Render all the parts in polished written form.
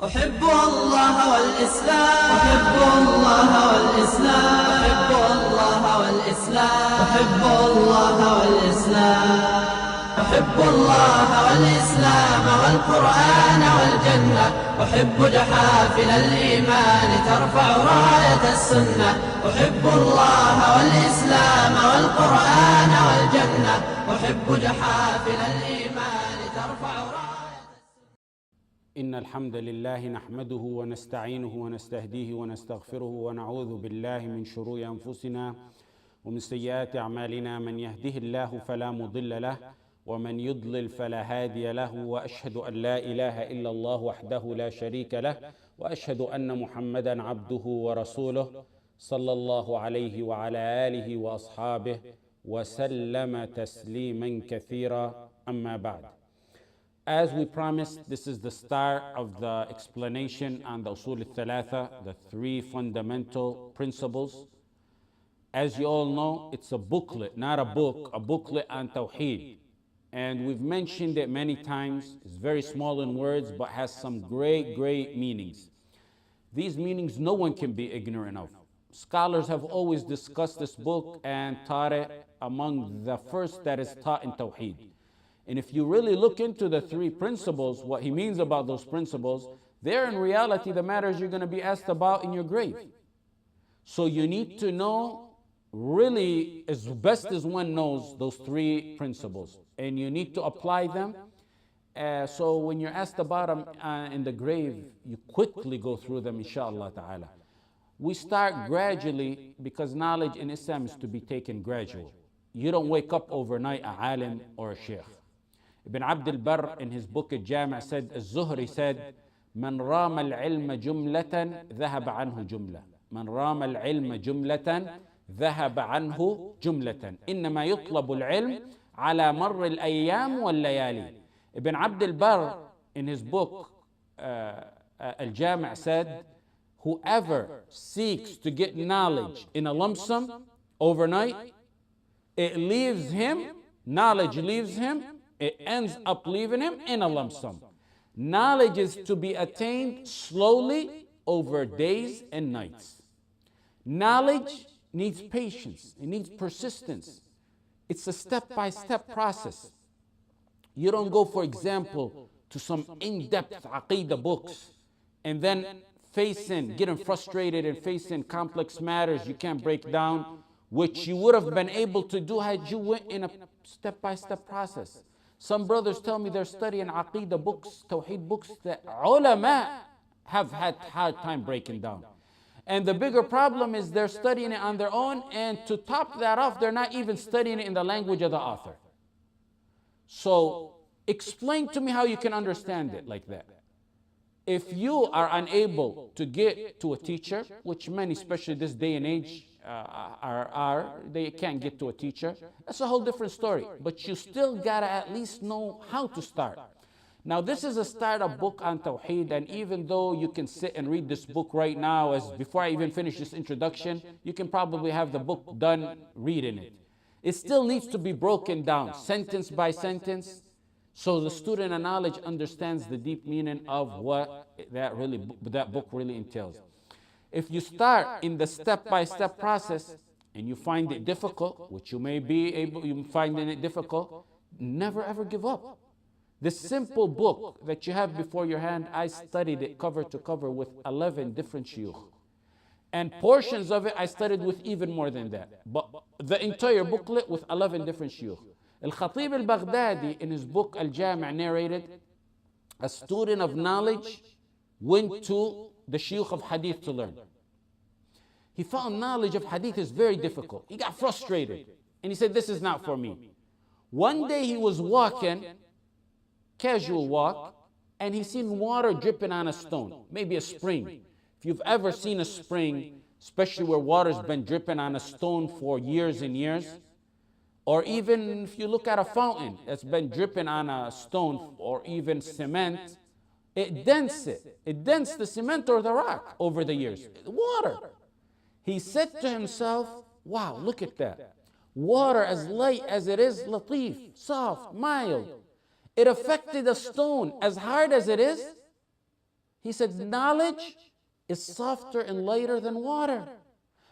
أحب الله والإسلام، أحب الله والإسلام، أحب الله والإسلام، أحب الله والإسلام، أحب الله والإسلام والقرآن والجنة، أحب جحافل الإيمان ترفع راية السنة، أحب الله والإسلام والقرآن والجنة، أحب جحافل الإيمان ترفع راية. إن الحمد لله نحمده ونستعينه ونستهديه ونستغفره ونعوذ بالله من شرور أنفسنا ومن سيئات أعمالنا. من يهده الله فلا مضل له ومن يضلل فلا هادي له، وأشهد أن لا إله إلا الله وحده لا شريك له، وأشهد أن محمدا عبده ورسوله صلى الله عليه وعلى آله وأصحابه وسلم تسليما كثيرا. أما بعد. As we promised, this is the start of the explanation on the usul al-thalatha, the three fundamental principles. As you all know, it's a booklet, not a book, a booklet on Tawheed. And we've mentioned it many times. It's very small in words, but has some great, great meanings. These meanings no one can be ignorant of. Scholars have always discussed this book and taught it among the first that is taught in Tawheed. And if you really look into the three principles, what he means about those principles, they're in reality the matters you're going to be asked about in your grave. So you need to know really as best as one knows those three principles. And you need to apply them. So when you're asked about them in the grave, you quickly go through them, inshallah ta'ala. We start gradually because knowledge in Islam is to be taken gradual. You don't wake up overnight a alim or a sheikh. Ibn Abd al-Barr in his book Al-Jami' said, Az-Zuhri said, من رام العلم جملة ذهب عنه جملة. من رام العلم جملة ذهب عنه جملة. إنما يطلب العلم على مر الأيام والليالي. Ibn Abd al-Barr in his book Al-Jami' said, whoever seeks to get knowledge in a lump sum overnight, it leaves him, knowledge leaves him, it ends up leaving him in a lump sum. Knowledge is to be attained slowly over days and nights. Knowledge needs patience, it needs persistence. It's a step-by-step process. You don't go, for example, to some in-depth aqeedah books and then getting frustrated and facing complex matters you can't break down, which you would have been able to do had you went in a step-by-step process. Some brothers tell me they're studying aqeedah books, tawheed books that ulama have had hard time breaking down. And the bigger problem is they're studying it on their own, and to top that off, they're not even studying it in the language of the author. So explain to me how you can understand it like that. If you are unable to get to a teacher, which many, especially this day and age, they can't get to a teacher, that's a whole different story. But you still gotta at least know how to start. Now this is a startup book on Tawheed, and even though you can sit and read this book right now, as before I even finish this introduction, you can probably have the book done reading it. It still needs to be broken down, sentence by sentence, so the student of knowledge understands the deep meaning of what that book really entails. If you start in the step-by-step process and you find it difficult, which you may be able, you finding it difficult, never ever give up. This simple book that you have before your hand, I studied it cover to cover with 11 different shuyukh. And portions of it I studied with even more than that. But the entire booklet with 11 different shuyukh. Al-Khatib al-Baghdadi in his book Al-Jami' narrated, a student of knowledge went to the shuyukh of hadith to learn. He found knowledge of hadith is very difficult. He got frustrated and he said, this is not for me. One day he was walking, casual walk, and he seen water dripping on a stone, maybe a spring. If you've ever seen a spring, especially where water's been dripping on a stone for years and years, or even if you look at a fountain that's been dripping on a stone or even cement, it dents it. It dents the cement or the rock over the years. Water. He said to himself, wow, look at that. Water as light as it is latif, soft, mild. It affected a stone as hard as it is. He said, knowledge is softer and lighter than water.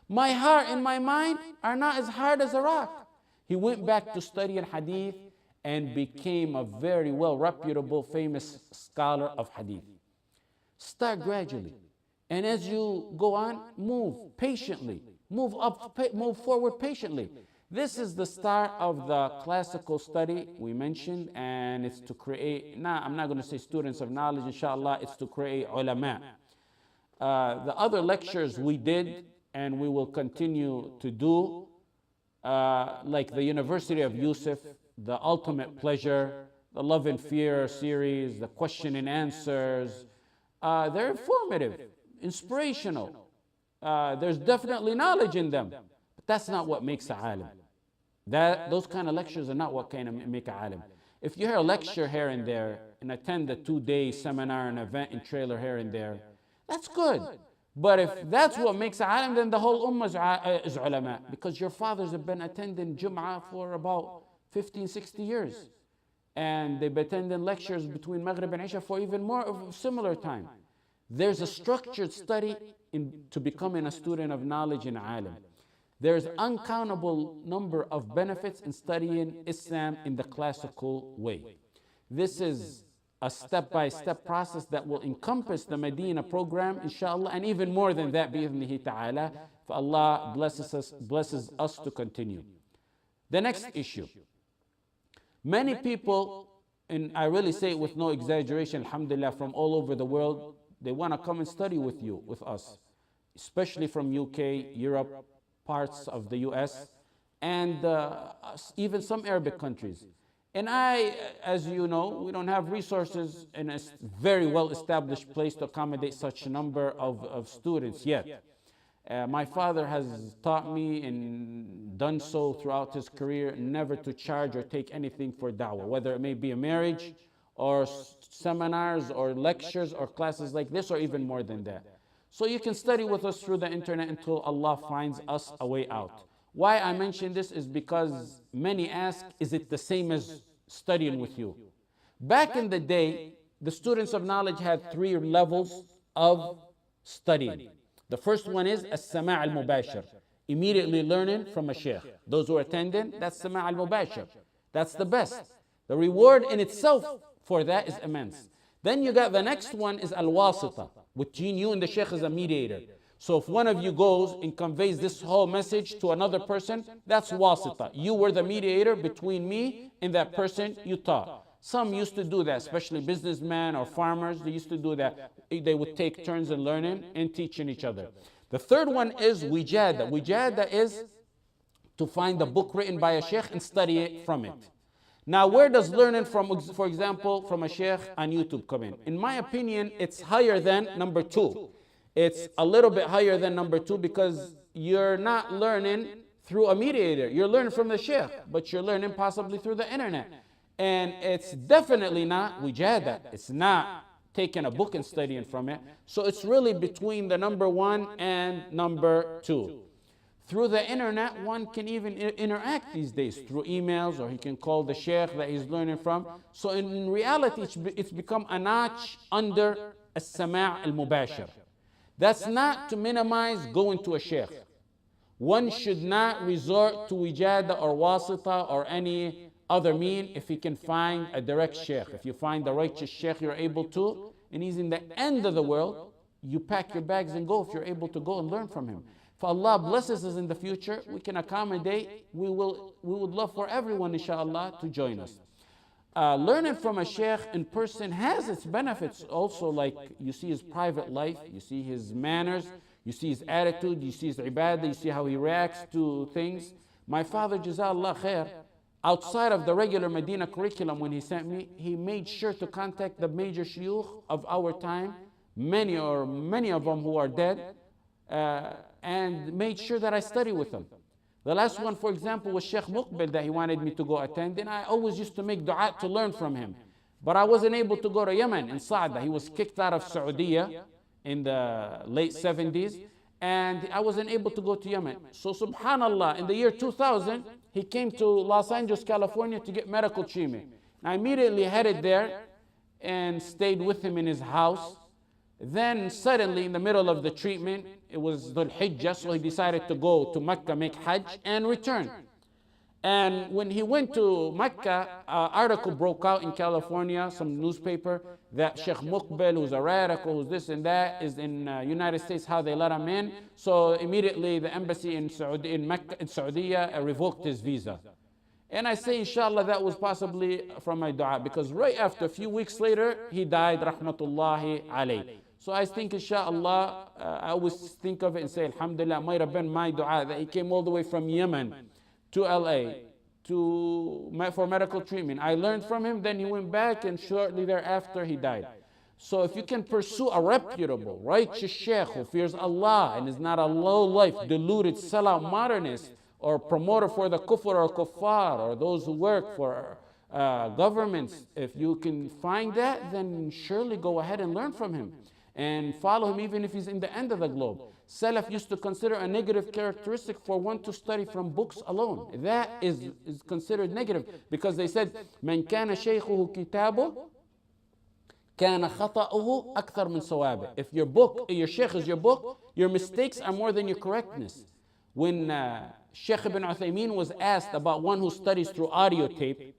My heart and my mind are not as hard as a rock. He went back to studying hadith and became a very well reputable, famous scholar of hadith. Start gradually. And as you go on, move patiently. Move up, move forward patiently. This is the start of the classical study we mentioned, and it's to create, I'm not going to say students of knowledge, inshallah, it's to create ulama. The other lectures we did, and we will continue to do, like the University of Yusuf, the Ultimate Pleasure, the Love and Fear series, the question and answers, they're informative, inspirational. There's definitely knowledge in them, but that's not what makes a alim. Those kind of lectures are not what can make a alim. If you hear a lecture here and there and attend a 2-day seminar, an event and trailer here and there, that's good. But if that's what makes a alim, then the whole ummah is ulama, because your fathers have been attending Jum'ah for about 15, 60 years. And they've been attending lectures between Maghrib and Isha for even more of a similar time. There's a structured study to becoming a student of knowledge and alim. There's uncountable number of benefits in studying Islam in the classical way. This is a step-by-step process that will encompass the Medina program, inshallah, and even more than that, bi'idhnihi ta'ala, if Allah blesses us to continue. The next issue. Many people, and I really say it with no exaggeration, alhamdulillah, from all over the world, they want to come and study with you, with us, especially from UK, Europe, parts of the US, and even some Arabic countries. And as you know, we don't have resources in a very well-established place to accommodate such a number of students yet. My father has taught me and done so throughout his career never to charge or take anything for da'wah, whether it may be a marriage or seminars or lectures or classes like this or even more than that. So you can study with us through the internet until Allah finds us a way out. Why I mention this is because many ask, is it the same as studying with you? Back in the day, the students of knowledge had 3 levels of studying. The first one is as-sama' al-mubashir, immediately learning from a sheikh. Those who are attending, that's sama' al-mubashir. That's the best. The reward in itself for that is immense. Then you got the next one is al-wasita, between you and the sheikh is a mediator. So if one of you goes and conveys this whole message to another person, that's wasita. You were the mediator between me and that person you taught. Some used to do that, especially businessmen or farmers, they used to do that. They would take turns in learning and teaching each other. The third one is wijada. Wijada is to find a book written by a sheikh and study it from it. Now, where does learning from, for example, from a sheikh on YouTube come in? In my opinion, it's higher than number 2. It's a little bit higher than number 2 because you're not learning through a mediator. You're learning from the sheikh, but you're learning possibly through the internet. And it's definitely not wijada. It's not taking a book and studying from it. So it's really between the number 1 and number 2. Through the internet, one can even interact these days through emails, or he can call the sheikh that he's learning from. So in reality, it's become a notch under as-sama' al-mubashir. That's not to minimize going to a sheikh. One should not resort to wijada or wasita or any other mean if he can find a direct sheikh. If you find the righteous sheikh you're able to, and he's in the end of the world, you pack your bags and go if you're able to go and learn from him. If Allah blesses us in the future, we can accommodate. We would love for everyone, inshallah, to join us. Learning from a sheikh in person has its benefits also, like you see his private life, you see his manners, you see his attitude, you see his ibadah, you see how he reacts to things. My father, Jazallah khair, outside of the regular Medina curriculum when he sent me, he made sure to contact the major shuyukh of our time, many of them who are dead, and made sure that I study with them. The last one, for example, was Sheikh Muqbil that he wanted me to go attend, and I always used to make dua to learn from him. But I wasn't able to go to Yemen, in Sa'da. He was kicked out of Saudi in the late 70s, and I wasn't able to go to Yemen. So subhanallah, in the year 2000, he came to Los Angeles, California to get medical treatment. I immediately headed there and stayed with him in his house. Then suddenly in the middle of the treatment, it was Dhul Hijjah, so he decided to go to Mecca, make Hajj, and return. And when he went to Mecca, an article broke out in California, some newspaper, that Sheikh Muqbil, who's a radical, who's this and that, is in United States, how they let him in. So immediately the embassy in Mecca, in Saudi, revoked his visa. And I say, inshallah, that was possibly from my dua, because right after, a few weeks later, he died, rahmatullahi alayh. So I think, inshallah, I always think of it and say, alhamdulillah, it might have been my dua that he came all the way from Yemen to LA for medical treatment. I learned from him, then he went back, and shortly thereafter he died. So if you can pursue a reputable, righteous sheikh who fears Allah and is not a low-life, deluded, sellout modernist, or promoter for the kufr or kuffar, or those who work for governments, if you can find that, then surely go ahead and learn from him and follow him, even if he's in the end of the globe. Salaf used to consider a negative characteristic for one to study from books alone. That is considered negative, because they said, "Man kana shaykhuhu kitabu, kana khata'uhu akthar min sawabi." If your book, your sheikh is your book, your mistakes are more than your correctness. When Shaykh Ibn Uthaymeen was asked about one who studies through audio tape,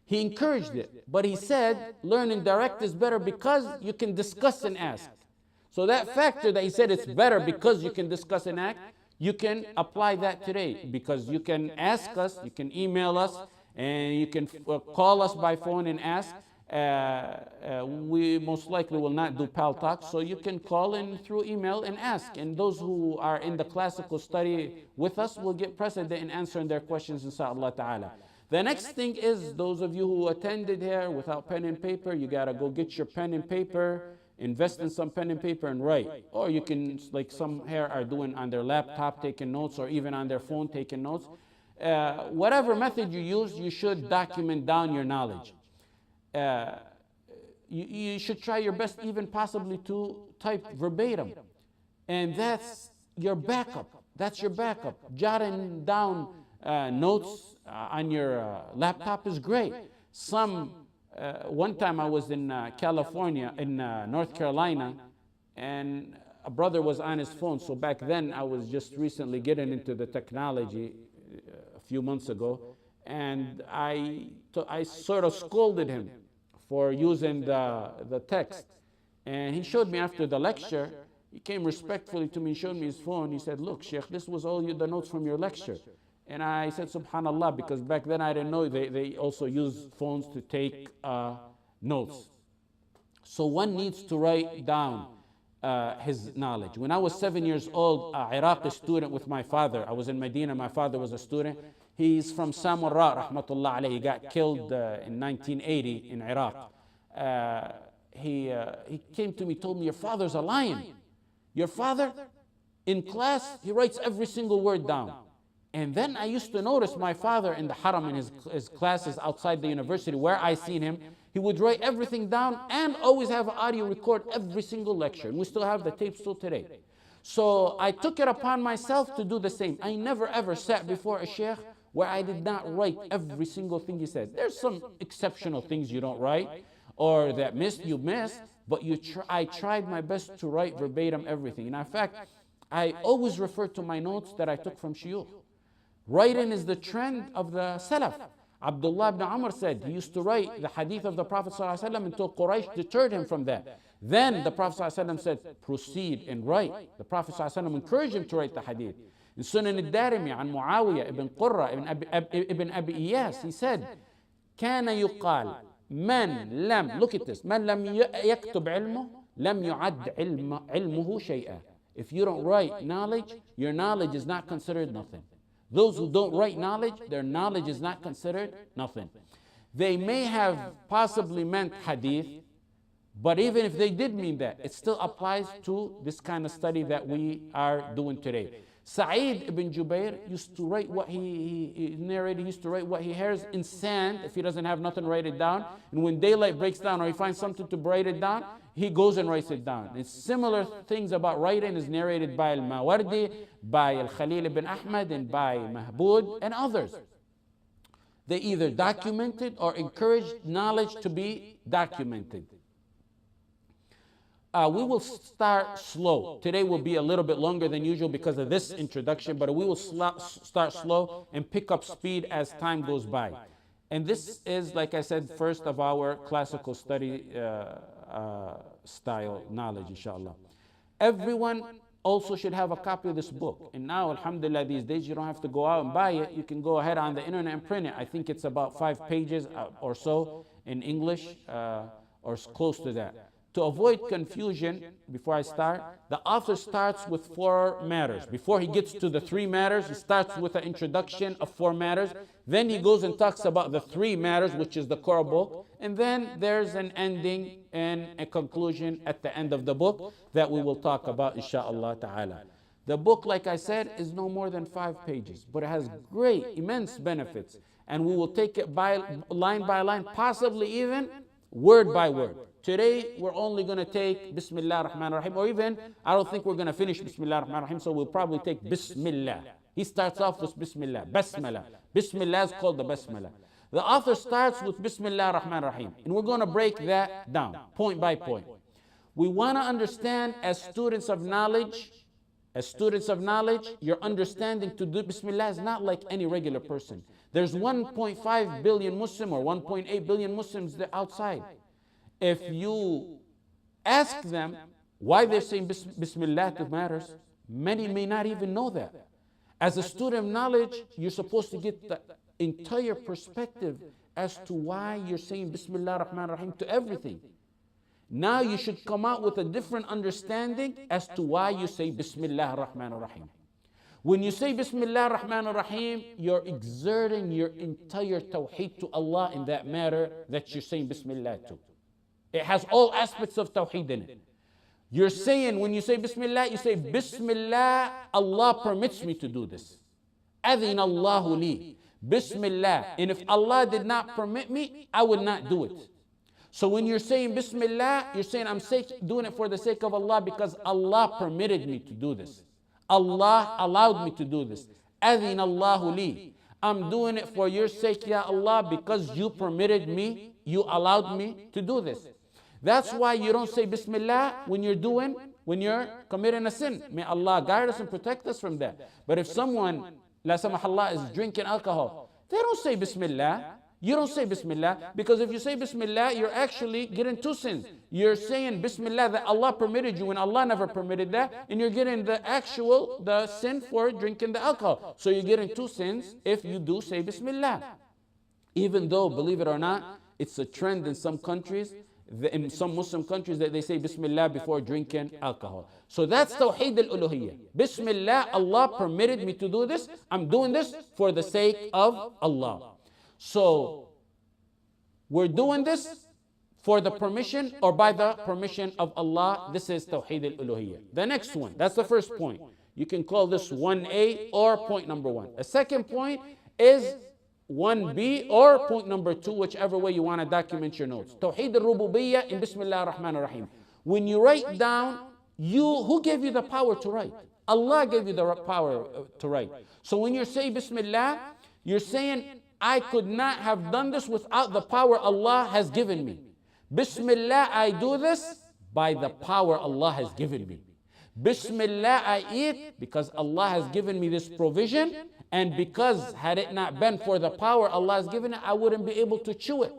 he encouraged it, but he said, learning direct is better because you can discuss and ask. So that factor that he said it's better because you can discuss and act, you can apply that today, because you can ask us, you can email us, and you can call us by phone and ask. We most likely will not do pal talk, so you can call in through email and ask. And those who are in the classical study with us will get precedent in answering their questions, inshallah ta'ala. The next thing is, those of you who attended here without pen and paper, you gotta go get your pen and paper, invest in some pen and paper and write. Or you can, like some here are doing on their laptop, taking notes, or even on their phone, taking notes. Whatever method you use, you should document down your knowledge. You should try your best, even possibly to type verbatim. And that's your backup. That's your backup. Jotting down notes on your laptop is great. One time I was in California, in North Carolina, and a brother was on his phone. So back then, I was just recently getting into the technology a few months ago, and I sort of scolded him for using the text. And he showed me after the lecture, he came respectfully to me, showed me his phone. He said, "Look, Sheikh, this was all the notes from your lecture." And I said, subhanallah, because back then I didn't know they also use phones to take notes. So one needs to write down his knowledge. When I was 7 years old, an Iraqi student with my father, I was in Medina, my father was a student. He's from Samarra, rahmatullah alayhi. He got killed in 1980 in Iraq. He came to me, told me, "Your father's a lion. Your father, in class, he writes every single word down." And then I used to notice my father in the haram, in his classes outside the university where I seen him, he would write everything down and always have an audio record every single lecture. And we still have the tapes still today. So I took it upon myself to do the same. I never ever sat before a sheikh where I did not write every single thing he said. There's some exceptional things you don't write, or that you missed, but I tried my best to write verbatim everything. And in fact, I always refer to my notes that I took from shuyukh. Writing is the trend of the Salaf. Abdullah ibn Umar said he used to write the hadith of the Prophet ﷺ until Quraysh deterred him from that. Then the Prophet ﷺ said, "Proceed and write." The Prophet ﷺ encouraged him to write the hadith. In Sunan al-Darimi, an Muawiyah ibn Qurra ibn Abi Iyas, he said, "كان يقال من لم," look at this, "من لم يكتب علمه لم يعد علمه شيئا." If you don't write knowledge, your knowledge is not considered nothing. Those who don't write knowledge, their knowledge is not considered nothing. They may have possibly meant hadith, but even if they did mean that, it still applies to this kind of study that we are doing today. Sa'id ibn Jubair used to write what he narrated, he used to write what he hears in sand. If he doesn't have nothing, write it down. And when daylight breaks down or he finds something to write it down, he goes and writes it down. And similar things about writing is narrated by Al-Mawardi, by Al-Khalil ibn Ahmad, and by Mahbud, and others. They either documented or encouraged knowledge to be documented. We will start slow. Today will be a little bit longer than usual because of this introduction, but we will start slow and pick up speed as time goes by. And this is, like I said, first of our classical study style knowledge, inshallah. Everyone also should have a copy of this book. And now, alhamdulillah, these days you don't have to go out and buy it. You can go ahead on the internet and print it. I think it's about 5 pages or so in English, or close to that. To avoid confusion, before I start, the author starts with 4 matters. Before he gets to the 3 matters, he starts with an introduction of 4 matters. Then he goes and talks about the 3 matters, which is the core book. And then there's an ending and a conclusion at the end of the book that we will talk about, insha'Allah ta'ala. The book, like I said, is no more than 5 pages, but it has great, immense benefits. And we will take it by line, possibly even word by word. Today, we're only going to take Bismillah ar-Rahman ar-Rahim, or even, I don't think we're going to finish Bismillah ar-Rahman ar-Rahim, so we'll probably take Bismillah. He starts off with Bismillah, Basmala. Bismillah is called the Basmala. The author starts with Bismillah ar-Rahman ar-Rahim, and we're going to break that down, point by point. We want to understand, as students of knowledge, your understanding to do Bismillah is not like any regular person. There's 1.5 billion Muslim or 1.8 billion Muslims outside. If you ask them why they're saying Bismillah to matters, many may not even know that. As a student of knowledge, you're supposed to get the entire perspective as to why you're saying Bismillah ar-Rahman ar-Rahim to everything. Now you should come out with a different understanding as to why you say Bismillah ar-Rahman ar-Rahim. When you say Bismillah ar-Rahman ar-Rahim, you're exerting your entire Tawheed to Allah in that matter that you're saying Bismillah to. It has all aspects of Tawheed in it. You're saying, when you say Bismillah, you say, Bismillah, Allah permits me to do this. Adhin Allahu li. Bismillah. And if Allah did not permit me, I would not do it. So when you're saying Bismillah, you're saying, I'm doing it for the sake of Allah because Allah permitted me to do this. Allah allowed me to do this. Adhin Allahu li. I'm doing it for your sake, Ya Allah, because you permitted me, you allowed me to do this. That's why you don't say Bismillah when you're committing a sin. May Allah guide us and protect us from that. But if someone, la samahallah, is drinking alcohol, they don't say Bismillah. You don't say Bismillah, because if you say Bismillah, you're actually getting 2 sins. You're saying Bismillah that Allah permitted you when Allah never permitted that, and you're getting the sin for drinking the alcohol. So you're getting 2 sins if you do say Bismillah. Even though, believe it or not, it's a trend in some countries, in some Muslim countries, that they say Bismillah before drinking alcohol. So that's Tawheed al-Uluhiyyah. Bismillah, Allah permitted me to do this. I'm doing this for the sake of Allah. So we're doing this for the permission or by the permission of Allah. This is Tawheed al-Uluhiyyah. The next one, that's the first point. You can call this 1A or point number 1. A second point is 1B or point number 2, whichever way you want to document your notes. Tawheed al-Rububiyyah in Bismillah ar-Rahman ar-Rahim. When you write down, who gave you the power to write? Allah gave you the power to write. So when you say Bismillah, you're saying, I could not have done this without the power Allah has given me. Bismillah, I do this by the power Allah has given me. Bismillah, I eat because Allah has given me this provision, and because had it not been for the power Allah has given it, I wouldn't be able to chew it.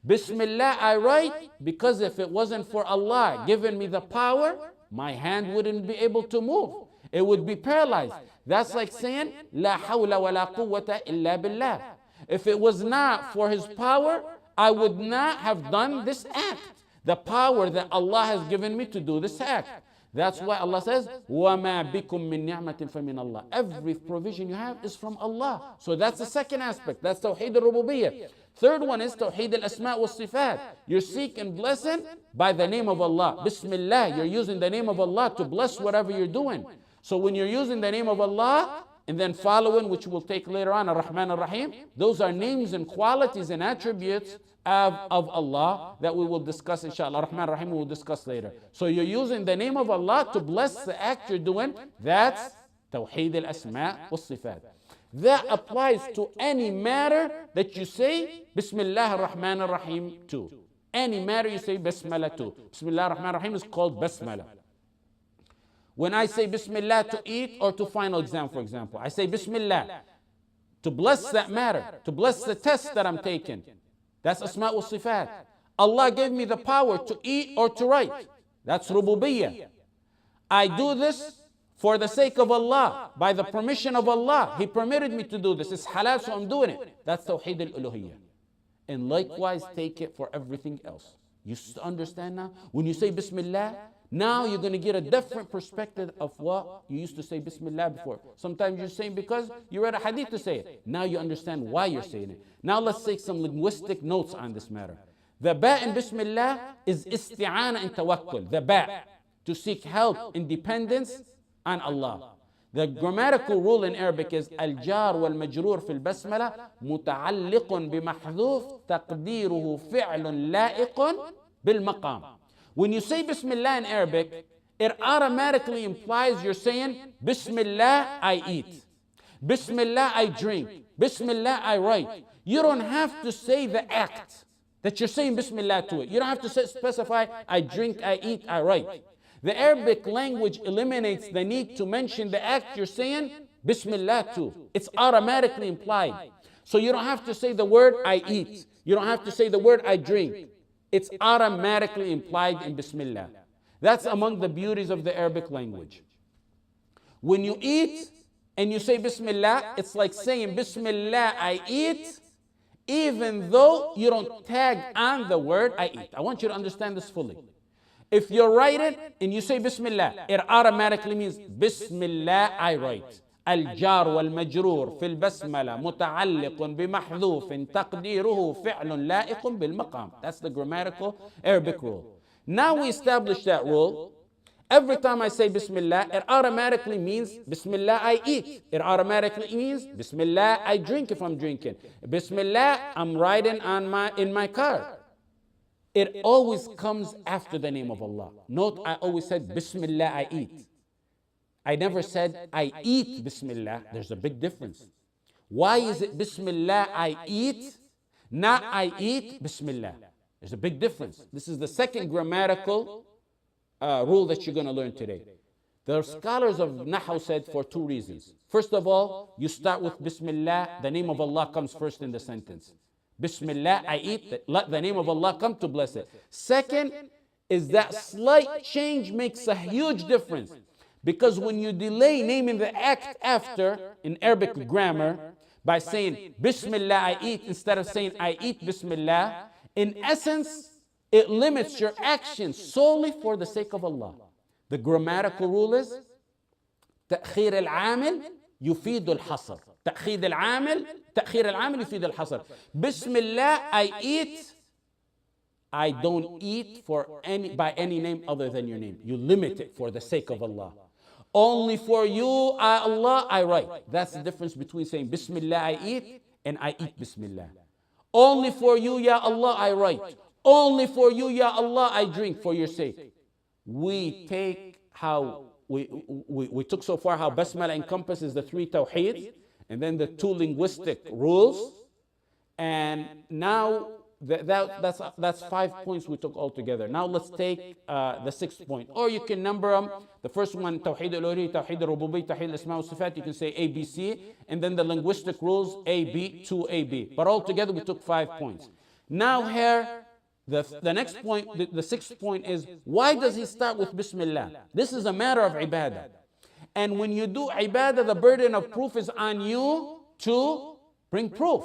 Bismillah, I write because if it wasn't for Allah giving me the power, my hand wouldn't be able to move. It would be paralyzed. That's like saying, La hawla wa la quwwata illa billah. If it was not for His power, I would not have done this act. The power that Allah has given me to do this act. That's why Allah says, وَمَا بِكُم مِّن نِعْمَةٍ فَمِنَ اللَّهِ. Every provision you have is from Allah. So that's the second aspect. That's Tawheed al-Rububiyyah. Third one is Tawheed al-Asma' wal-Sifat. You're seeking blessing by the name of Allah. Bismillah, you're using the name of Allah to bless whatever you're doing. So when you're using the name of Allah, and then following, which we'll take later on, Ar-Rahman Ar-Rahim, those are names and qualities and attributes of Allah that we will discuss, inshallah. Ar-Rahman Ar-Rahim we will discuss later. So you're using the name of Allah to bless the act you're doing. That's Tawheed al-Asma' wal-Sifat. That applies to any matter that you say Bismillah ar-Rahman ar-Rahim to. any matter, you say Bismillah too. Bismillah ar-Rahman ar-Rahim is called Bismillah. When I say Bismillah to eat or to final exam, for example, I say Bismillah to bless that matter, to bless the test that I'm taking. That's Asma wa Sifat. Allah gave me the power to eat or to write. That's Rububiyyah. I do this for the sake of Allah, by the permission of Allah. He permitted me to do this. It's halal, so I'm doing it. That's Tawheed al-Uluhiyyah. And likewise, take it for everything else. You understand now? When you say Bismillah, now you're going to get a different perspective of what you used to say Bismillah before. Sometimes you're saying because you read a hadith to say it. Now you understand why you're saying it. Now let's take some linguistic notes on this matter. The ba in Bismillah is isti'ana and tawakkul. The ba, to seek help and dependence on Allah. The grammatical rule in Arabic is al-jar wal-majroor fil basmala muta'alliqun bimahdhuf taqdiruhu fi'lun la'iqun bil-maqam. When you say Bismillah in Arabic, it automatically implies you're saying Bismillah I eat, Bismillah I drink, Bismillah I write. You don't have to say the act that you're saying Bismillah to it. You don't have to specify I drink, I eat, I write. The Arabic language eliminates the need to mention the act you're saying Bismillah to. It's automatically implied. So you don't have to say the word I eat. You don't have to say the word I drink. It's automatically implied in Bismillah. That's among the beauties of the Arabic language. When you eat and you say Bismillah, it's like saying Bismillah I eat, even though you don't tag on the word I eat. I want you to understand this fully. If you write it and you say Bismillah, it automatically means Bismillah I write. الجار والمجرور في البسملة متعلق بمحذوف تقديره فعل لائق بالمقام. That's the grammatical Arabic rule. Now we establish that rule. Every time I say Bismillah, it automatically means Bismillah I eat. It automatically means Bismillah I drink if I'm drinking. Bismillah I'm riding in my car. It always comes after the name of Allah. Note, I always said Bismillah I eat. I never said I eat Bismillah. There's a big difference. Why is it Bismillah I eat, not I eat Bismillah? There's a big difference. This is the second grammatical rule that you're going to learn today. The scholars of Nahu said for two reasons. First of all, you start with Bismillah, the name of Allah comes first in the sentence. Bismillah, I eat, let the name of Allah come to bless it. Second is that slight change makes a huge difference. Because when you delay naming the act after, in Arabic grammar, by saying Bismillah I eat instead of saying I eat Bismillah, in essence, it limits your action solely for the sake of Allah. The grammatical rule is تأخير العامل يفيد الحصر. تأخير العامل يفيد الحصر. Bismillah I eat. I don't eat by any name other than your name. You limit it for the sake of Allah. Only for you, Allah, I write. That's the difference between saying Bismillah I eat and I eat Bismillah. Only for you, Ya Allah, I write. Only for you, Ya Allah, I drink for your sake. We took so far how Basmala encompasses the three Tawheeds and then the two linguistic rules. And now that's 5 points we took all together. Now let's take the sixth point. Or you can number them. The first one, Tawheed al-Uluhiyyah, Tawheed al-Rububiyyah, Tawheed al-Asma wa Sifat. You can say A, B, C. And then the linguistic rules, A, B, 2, A, B. But all together we took 5 points. Now here, the next point, the sixth point is, why does he start with Bismillah? This is a matter of ibadah. And when you do ibadah, the burden of proof is on you to bring proof.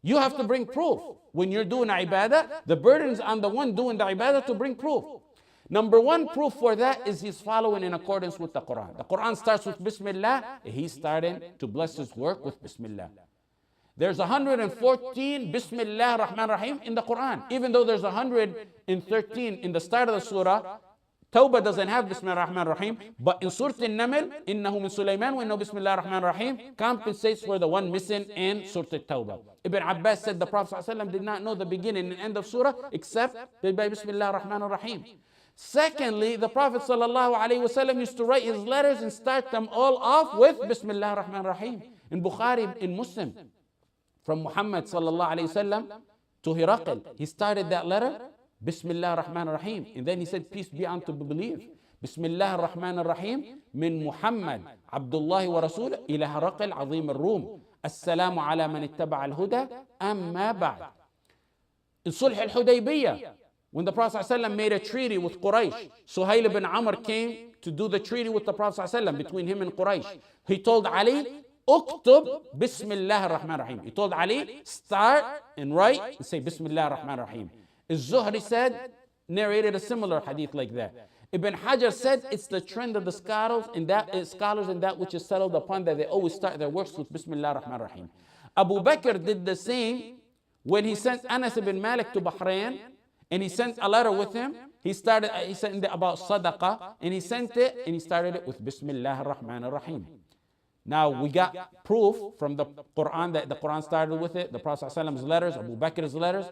You have to bring proof. When you're doing ibadah, the burden is on the one doing the ibadah to bring proof. Number one proof for that is he's following in accordance with the Quran. The Quran starts with Bismillah. He's starting to bless his work with Bismillah. There's 114 Bismillah Rahman Rahim in the Quran. Even though there's 113 in the start of the surah, Tawbah doesn't have Bismillah Rahman Rahim. But in Surah An-Naml, Innahu min Sulaiman wa innahu Bismillah Rahman Rahim, compensates for the one missing in Surah Tawbah. Ibn Abbas said the Prophet ﷺ did not know the beginning and end of surah except by Bismillah Rahman Rahim. Secondly, the Prophet ﷺ used to write his letters and start them all off with Bismillah Rahman Rahim. In Bukhari, in Muslim, from Muhammad ﷺ to Hiraql, he started that letter Bismillah ar-Rahman ar-Rahim. And then he said, peace be unto believe. Bismillah ar-Rahman ar-Rahim. Min Muhammad, Abdullah wa Rasul, ila Haraqil Azim al-Rum. Assalamu ala man ittaba al-huda, amma ba'd. In Sulh al-Hudaybiyah, when the Prophet ﷺ made a treaty with Quraysh, Suhail ibn Amr came to do the treaty with the Prophet ﷺ between him and Quraysh. He told Ali, Uktub Bismillah ar-Rahman ar-Rahim. He told Ali, start and write and say Bismillah ar-Rahman ar-Rahim. Az-Zuhri said, narrated a similar hadith like that. Ibn Hajar said it's the trend of the scholars and that which is settled upon that they always start their works with Bismillah ar-Rahman ar-Rahim. Abu Bakr did the same when he sent Anas ibn Malik to Bahrain, and he sent a letter with him. He sent it about sadaqah, and he sent it and he started it with Bismillah ar-Rahman ar-Rahim. Now we got proof from the Quran that the Quran started with it, the Prophet ﷺ's letters, Abu Bakr's letters.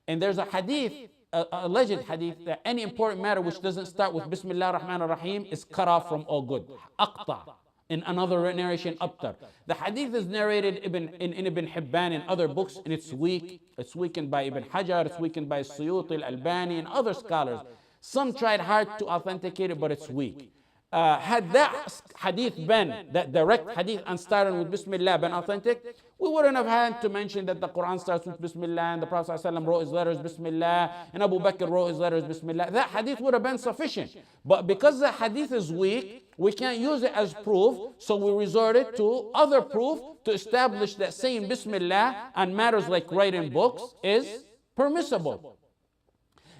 And there's a hadith, alleged hadith, that any important matter which doesn't start with Bismillah ar-Rahman ar-Rahim is cut off from all good. Aqta. In another narration, Abtar. The hadith is narrated in Ibn Hibban and other books, and it's weak. It's weakened by Ibn Hajar, it's weakened by Suyuti, al-Albani, and other scholars. Some tried hard to authenticate it, but it's weak. Had that hadith been, that direct hadith and starting with Bismillah been authentic, we wouldn't have had to mention that the Quran starts with Bismillah and the Prophet ﷺ wrote his letters Bismillah and Abu Bakr wrote his letters Bismillah. That hadith would have been sufficient. But because the hadith is weak, we can't use it as proof, so we resorted to other proof to establish that saying Bismillah on matters like writing books is permissible.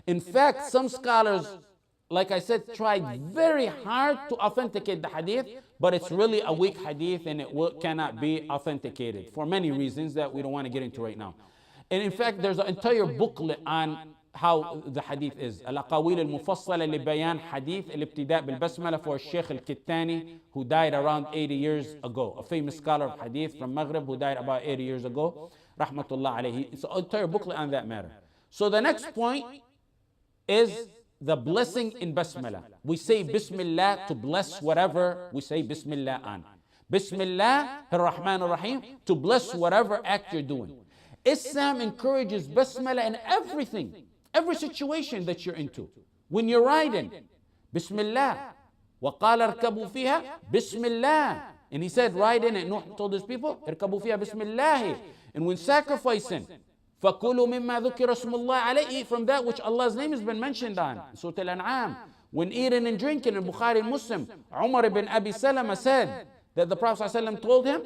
In fact, some scholars, like I said, tried very hard to authenticate the hadith, but it's really a weak hadith and it cannot be authenticated for many reasons that we don't want to get into right now. And in fact, there's an entire booklet on how the hadith is. Al-Aqawil al-Mufassala li Bayan Hadith al-Ibtida' bil-Basmala for Shaykh al-Kittani, who died around 80 years ago. A famous scholar of hadith from Maghrib who died about 80 years ago. Rahmatullah alayhi. It's an entire booklet on that matter. So the next point is the blessing in Basmala. We say Bismillah to bless whatever we say Bismillah on. Bismillah ar-Rahman ar-Rahim to bless whatever act you're doing. Islam encourages Basmala in everything, every situation that you're into. When you're riding, Bismillah. وَقَالَ ارْكَبُوا فِيهَا Bismillah. And he said, ride in it. Nuh told his people, ارْكَبُوا فِيهَا Bismillah. And when sacrificing, فَكُلُوا مِمَّا ذُكِرَ اسْمُ اللَّهِ عَلَيْهِ, eat from that which Allah's name has been mentioned on. Surah Al-An'am. When eating and drinking in Bukhari and Muslim, Umar ibn Abi Salama said that the Prophet ﷺ told him,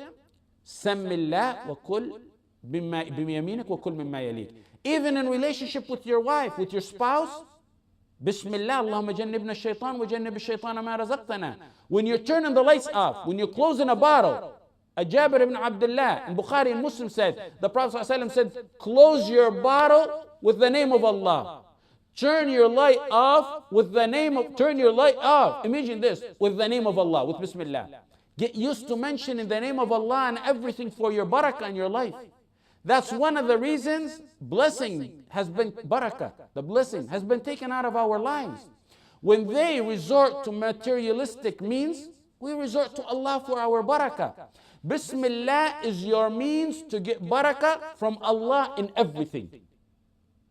سَمِّ اللَّهِ وَكُلْ بِمَيَمِينِكَ وَكُلْ مِمَّا يَلِيكَ. Even in relationship with your wife, with your spouse, Bismillah, Allahumma jannibna shaitan wa jannib shaitan ma razaqtana. When you're turning the lights off, when you're closing a bottle, Jabir ibn Abdullah in Bukhari and Muslim said, the Prophet ﷺ said, close your bottle with the name of Allah. Turn your light off with the name of, turn your light off. Imagine this, with the name of Allah, with Bismillah. Get used to mentioning the name of Allah and everything for your barakah in your life. That's one of the reasons blessing has been, barakah, the blessing has been taken out of our lives. When they resort to materialistic means, we resort to Allah for our barakah. Bismillah is your means to get barakah from Allah in everything.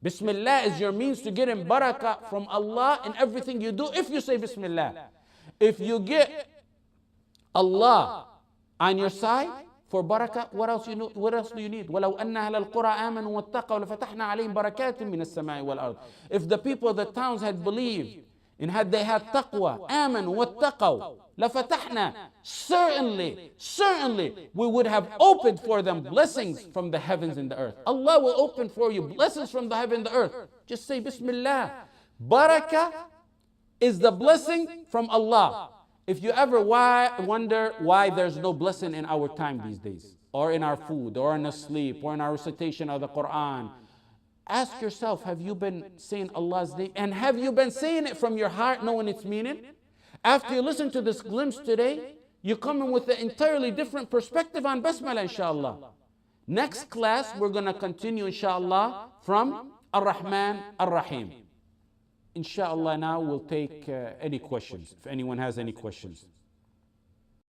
Bismillah is your means to get in barakah from Allah in everything you do if you say Bismillah. If you get Allah on your side for barakah, what else do you need? وَلَوْ أَنَّ أَهْلَ الْقُرَىٰ آمَنُوا وَاتَّقَوْا لَفَتَحْنَا عَلَيْهِمْ بَرَكَاتٍ مِّنَ السَّمَاءِ وَالْأَرْضِ. If the people of the towns had believed and had they had taqwa, آمَنُوا وَاتَّقَوْا لَفَتَحْنَا, certainly we would have opened for them blessings from the heavens and the earth. Allah will open for you blessings from the heaven and the earth. Just say Bismillah. Barakah is the blessing from Allah. If you ever wonder why there's no blessing in our time these days, or in our food, or in our sleep, or in our recitation of the Quran, ask yourself, have you been saying Allah's name? And have you been saying it from your heart, knowing its meaning? After you listen to this glimpse today, you come in with an entirely different perspective on Basmala, inshallah. Next class, we're going to continue, inshallah, from Ar-Rahman Ar-Rahim. Inshallah, now we'll take any questions, if anyone has any questions.